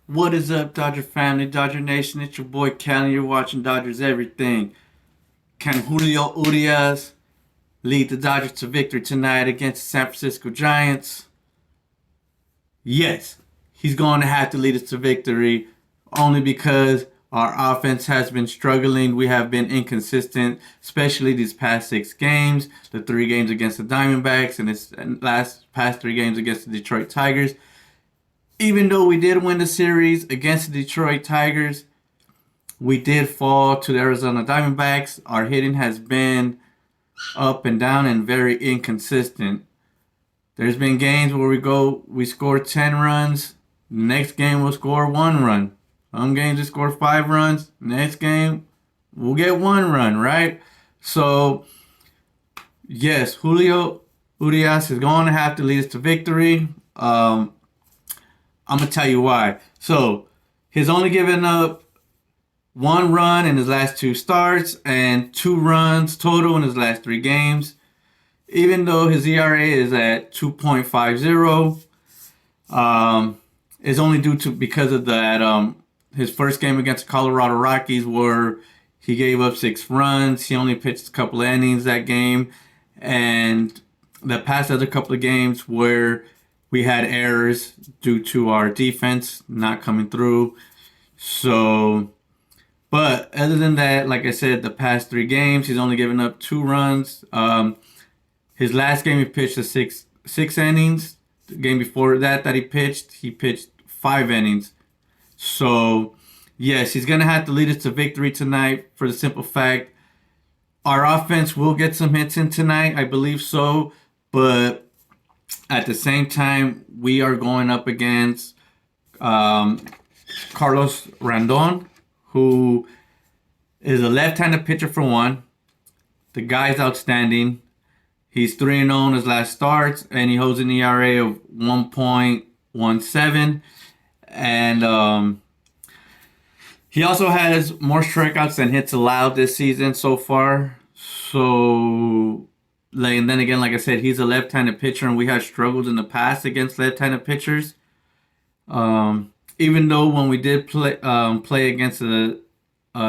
What is up, Dodger family, Dodger Nation? It's your boy Callie. You're watching Dodgers Everything. Can Julio Urias lead the Dodgers to victory tonight against the San Francisco Giants? Yes, he's going to have to lead us to victory only because our offense has been struggling. We have been inconsistent, especially these past 6 games, the 3 games against the Diamondbacks and this last past 3 games against the Detroit Tigers. Even though we did win the series against the Detroit Tigers, we did fall to the Arizona Diamondbacks. Our hitting has been up and down and very inconsistent. There's been games where we score 10 runs. Next game, we'll score 1 run. Some games, we score 5 runs. Next game, we'll get 1 run, right? So, yes, Julio Urias is going to have to lead us to victory. I'm going to tell you why. So, he's only given up 1 run in his last 2 starts and 2 runs total in his last 3 games. Even though his ERA is at 2.50, it's only due to because of that his first game against the Colorado Rockies where he gave up 6 runs. He only pitched a couple of innings that game, and the past other couple of games where we had errors due to our defense not coming through. So, but other than that, like I said, the past 3 games, he's only given up 2 runs. His last game, he pitched a six innings. The game before that he pitched 5 innings. So, yes, he's gonna have to lead us to victory tonight for the simple fact our offense will get some hits in tonight. I believe so, but at the same time, we are going up against um, Carlos Randon, who is a left-handed pitcher for one. The guy's outstanding. He's 3-0 in his last starts, and he holds an ERA of 1.17. And he also has more strikeouts than hits allowed this season so far. So, like, and then again, like I said, he's a left-handed pitcher, and we have struggled in the past against left-handed pitchers. Even though when we did play against the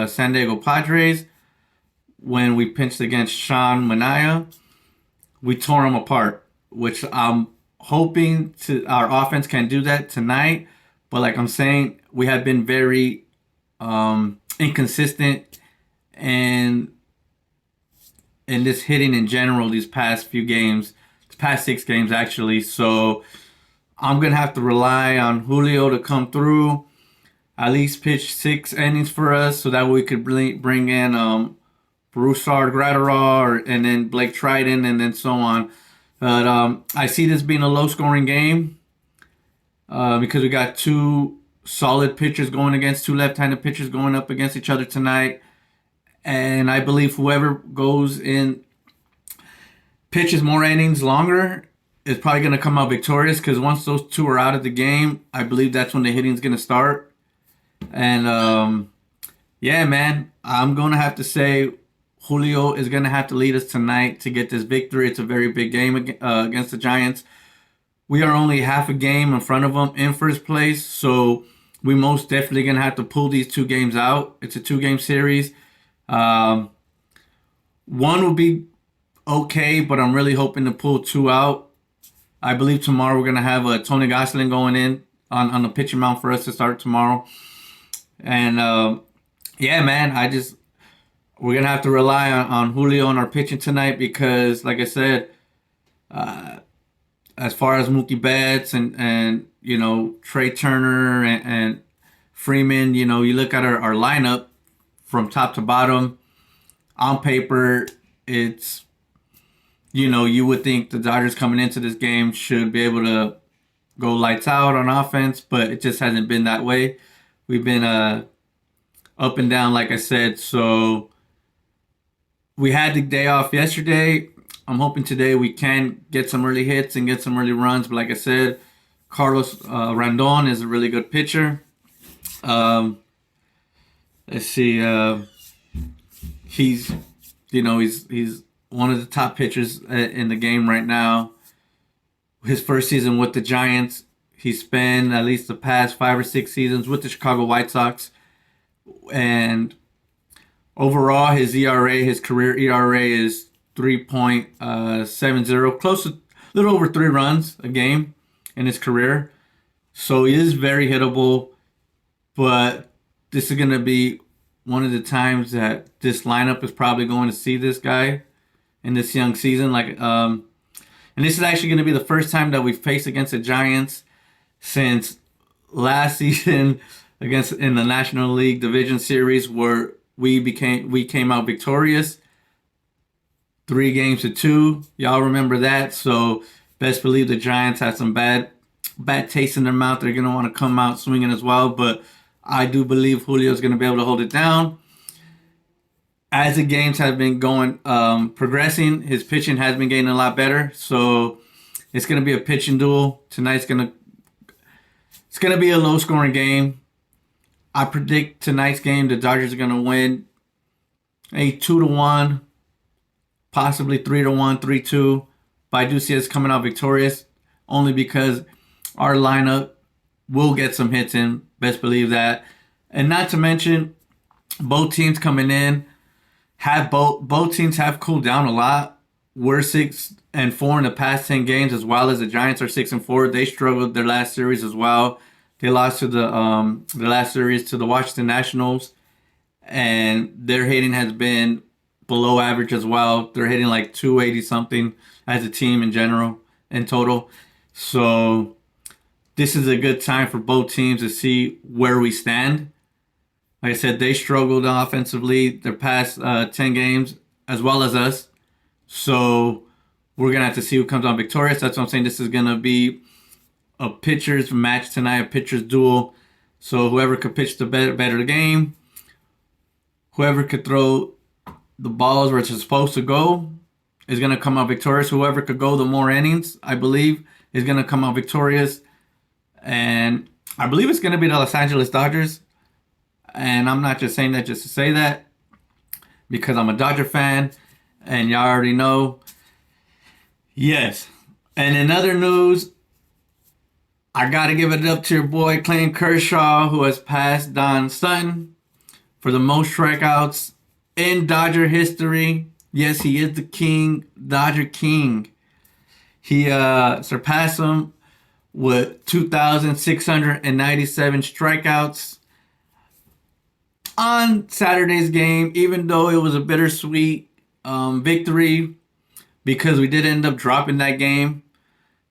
San Diego Padres, when we pinched against Sean Manaea, we tore him apart, which I'm hoping to our offense can do that tonight. But like I'm saying, we have been very inconsistent and in this hitting in general these past few games, past 6 games actually. So I'm gonna have to rely on Julio to come through, at least pitch 6 innings for us, so that we could bring in Broussard Gratterall and then Blake Triton and then so on. But I see this being a low scoring game because we got two solid pitchers going against two left handed pitchers going up against each other tonight. And I believe whoever goes in pitches more innings longer is probably going to come out victorious because once those two are out of the game, I believe that's when the hitting is going to start. And yeah, man, I'm going to have to say Julio is going to have to lead us tonight to get this victory. It's a very big game against the Giants. We are only half a game in front of them in first place, so we most definitely going to have to pull these 2 games out. It's a 2-game series. Um, one will be okay, but I'm really hoping to pull 2 out. I believe tomorrow we're going to have Tony Gonsolin going in on the pitching mound for us to start tomorrow. And yeah, man, we're gonna have to rely on Julio on our pitching tonight because, like I said, as far as Mookie Betts and Trey Turner and Freeman, you look at our lineup from top to bottom. On paper, it's you would think the Dodgers coming into this game should be able to go lights out on offense, but it just hasn't been that way. We've been up and down, like I said. So we had the day off yesterday. I'm hoping today we can get some early hits and get some early runs. But like I said, Carlos Randon is a really good pitcher. Um, let's see. He's he's one of the top pitchers in the game right now. His first season with the Giants, He spent at least the past 5 or 6 seasons with the Chicago White Sox. And overall, his ERA, his career ERA is 3.70, close to a little over 3 runs a game in his career. So he is very hittable, but this is going to be one of the times that this lineup is probably going to see this guy in this young season. And this is actually going to be the first time that we face against the Giants since last season against in the National League Division Series, where we came out victorious 3-2. Y'all remember that? So best believe the Giants had some bad taste in their mouth. They're gonna want to come out swinging as well, but I do believe Julio's gonna be able to hold it down. As the games have been going, progressing, his pitching has been getting a lot better. So it's gonna be a pitching duel tonight. It's gonna be a low scoring game. I predict tonight's game the Dodgers are gonna win a 2-1, possibly 3-1, 3-2. But I do see us coming out victorious only because our lineup will get some hits in. Best believe that. And not to mention, both teams coming in both teams have cooled down a lot. We're 6-4 in the past 10 games, as well as the Giants are 6-4. They struggled their last series as well. They lost to the last series to the Washington Nationals, and their hitting has been below average as well. They're hitting like 280 something as a team in general, in total. So this is a good time for both teams to see where we stand. Like I said, they struggled offensively their past 10 games, as well as us. So we're going to have to see who comes on victorious. That's what I'm saying. This is going to be a pitcher's match tonight, a pitcher's duel. So whoever could pitch the better game, whoever could throw the balls where it's supposed to go, is going to come out victorious. Whoever could go the more innings, I believe, is going to come out victorious. And I believe it's going to be the Los Angeles Dodgers. And I'm not just saying that just to say that, because I'm a Dodger fan, and y'all already know. Yes. And in other news, I got to give it up to your boy Clayton Kershaw, who has passed Don Sutton for the most strikeouts in Dodger history. Yes, he is the king, Dodger king. He surpassed him with 2,697 strikeouts on Saturday's game, even though it was a bittersweet victory because we did end up dropping that game.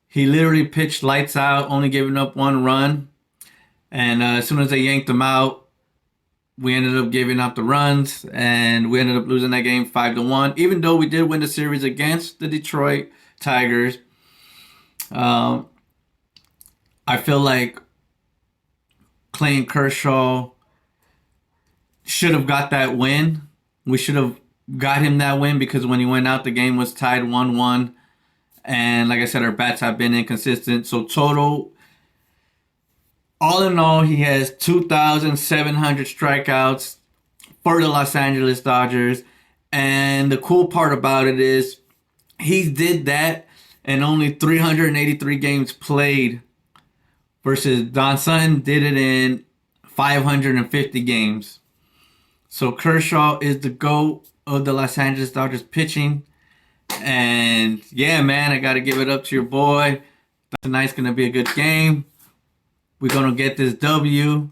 He literally pitched lights out, only giving up 1 run. And as soon as they yanked him out, we ended up giving up the runs, and we ended up losing that game 5-1. Even though we did win the series against the Detroit Tigers, I feel like Clayton Kershaw should have got that win. We should have got him that win because when he went out, the game was tied 1-1. And like I said, our bats have been inconsistent. So total, all in all, he has 2,700 strikeouts for the Los Angeles Dodgers. And the cool part about it is he did that in only 383 games played versus Don Sutton did it in 550 games. So Kershaw is the GOAT of the Los Angeles Dodgers pitching. And yeah, man, I got to give it up to your boy. Tonight's going to be a good game. We're going to get this W.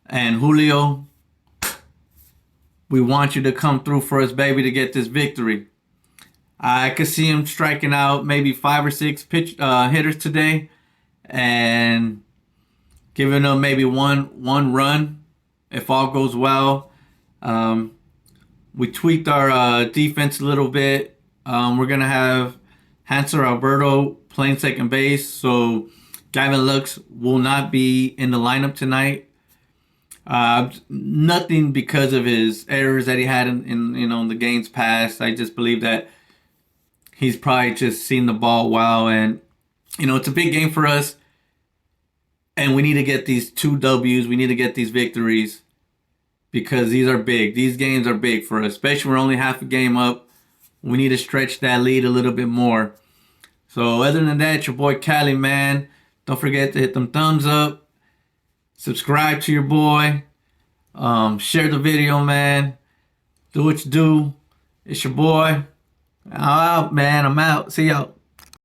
And Julio, we want you to come through for us, baby, to get this victory. I could see him striking out maybe 5 or 6 hitters today and giving them maybe one run if all goes well. We tweaked our defense a little bit. We're going to have Hanser Alberto playing second base, so Gavin Lux will not be in the lineup tonight. Nothing because of his errors that he had in the games past. I just believe that he's probably just seen the ball well, and it's a big game for us, and we need to get these 2 W's. We need to get these victories because these are big. These games are big for us, especially we're only half a game up. We need to stretch that lead a little bit more. So other than that, your boy Cali, man, Don't forget to hit them thumbs up. Subscribe to your boy. Share the video, man. Do what you do. It's your boy. I'm out, man. I'm out. See y'all.